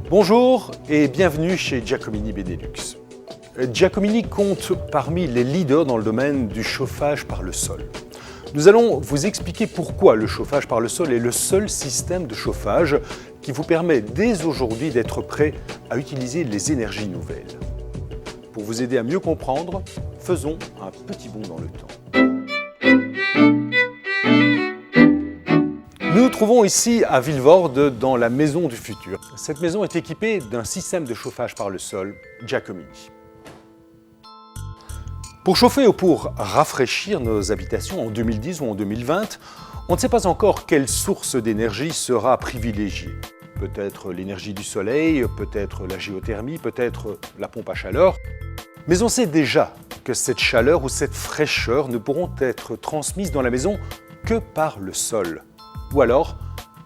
Bonjour et bienvenue chez Giacomini Benelux. Giacomini compte parmi les leaders dans le domaine du chauffage par le sol. Nous allons vous expliquer pourquoi le chauffage par le sol est le seul système de chauffage qui vous permet dès aujourd'hui d'être prêt à utiliser les énergies nouvelles. Pour vous aider à mieux comprendre, faisons un petit bond dans le temps. Nous nous trouvons ici à Vilvoorde dans la maison du futur. Cette maison est équipée d'un système de chauffage par le sol Giacomini. Pour chauffer ou pour rafraîchir nos habitations en 2010 ou en 2020, on ne sait pas encore quelle source d'énergie sera privilégiée. Peut-être l'énergie du soleil, peut-être la géothermie, peut-être la pompe à chaleur. Mais on sait déjà que cette chaleur ou cette fraîcheur ne pourront être transmises dans la maison que par le sol, ou alors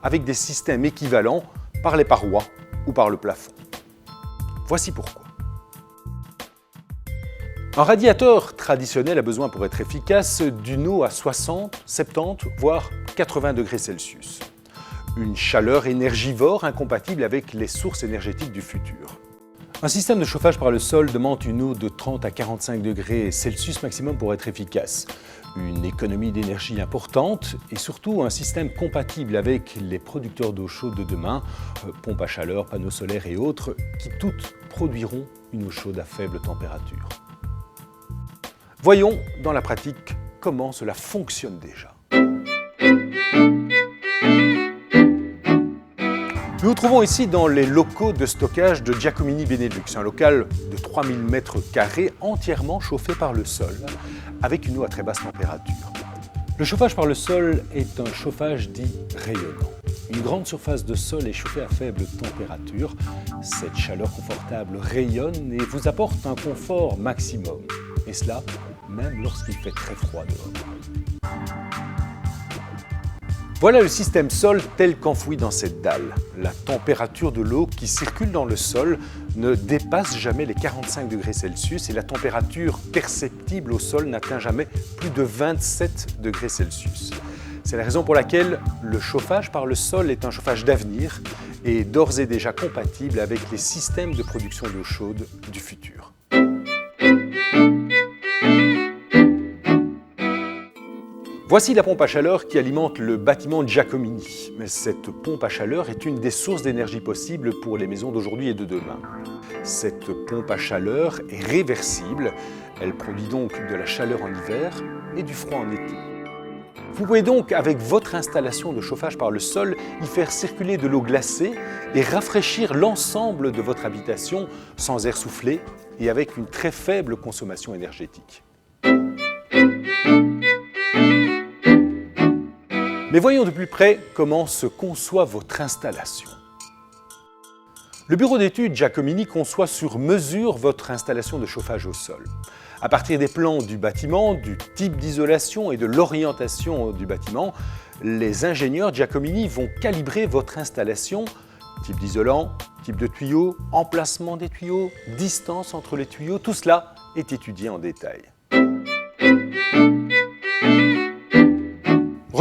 avec des systèmes équivalents par les parois ou par le plafond. Voici pourquoi. Un radiateur traditionnel a besoin pour être efficace d'une eau à 60, 70, voire 80 degrés Celsius. Une chaleur énergivore incompatible avec les sources énergétiques du futur. Un système de chauffage par le sol demande une eau de 30 à 45 degrés Celsius maximum pour être efficace. Une économie d'énergie importante et surtout un système compatible avec les producteurs d'eau chaude de demain, pompes à chaleur, panneaux solaires et autres, qui toutes produiront une eau chaude à faible température. Voyons dans la pratique comment cela fonctionne déjà. Nous nous trouvons ici dans les locaux de stockage de Giacomini Benelux, un local de 3000 m² entièrement chauffé par le sol, avec une eau à très basse température. Le chauffage par le sol est un chauffage dit rayonnant. Une grande surface de sol est chauffée à faible température. Cette chaleur confortable rayonne et vous apporte un confort maximum. Et cela, même lorsqu'il fait très froid dehors. Voilà le système sol tel qu'enfoui dans cette dalle. La température de l'eau qui circule dans le sol ne dépasse jamais les 45 degrés Celsius et la température perceptible au sol n'atteint jamais plus de 27 degrés Celsius. C'est la raison pour laquelle le chauffage par le sol est un chauffage d'avenir et d'ores et déjà compatible avec les systèmes de production d'eau chaude du futur. Voici la pompe à chaleur qui alimente le bâtiment Giacomini. Mais cette pompe à chaleur est une des sources d'énergie possibles pour les maisons d'aujourd'hui et de demain. Cette pompe à chaleur est réversible. Elle produit donc de la chaleur en hiver et du froid en été. Vous pouvez donc, avec votre installation de chauffage par le sol, y faire circuler de l'eau glacée et rafraîchir l'ensemble de votre habitation sans air soufflé et avec une très faible consommation énergétique. Mais voyons de plus près comment se conçoit votre installation. Le bureau d'études Giacomini conçoit sur mesure votre installation de chauffage au sol. À partir des plans du bâtiment, du type d'isolation et de l'orientation du bâtiment, les ingénieurs Giacomini vont calibrer votre installation, type d'isolant, type de tuyau, emplacement des tuyaux, distance entre les tuyaux, tout cela est étudié en détail.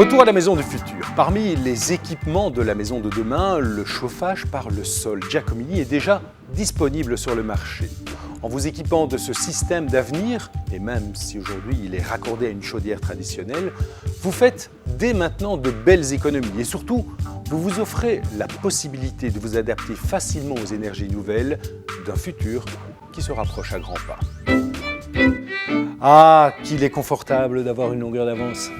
Retour à la maison du futur. Parmi les équipements de la maison de demain, le chauffage par le sol Giacomini est déjà disponible sur le marché. En vous équipant de ce système d'avenir, et même si aujourd'hui il est raccordé à une chaudière traditionnelle, vous faites dès maintenant de belles économies et surtout, vous vous offrez la possibilité de vous adapter facilement aux énergies nouvelles d'un futur qui se rapproche à grands pas. Ah, qu'il est confortable d'avoir une longueur d'avance!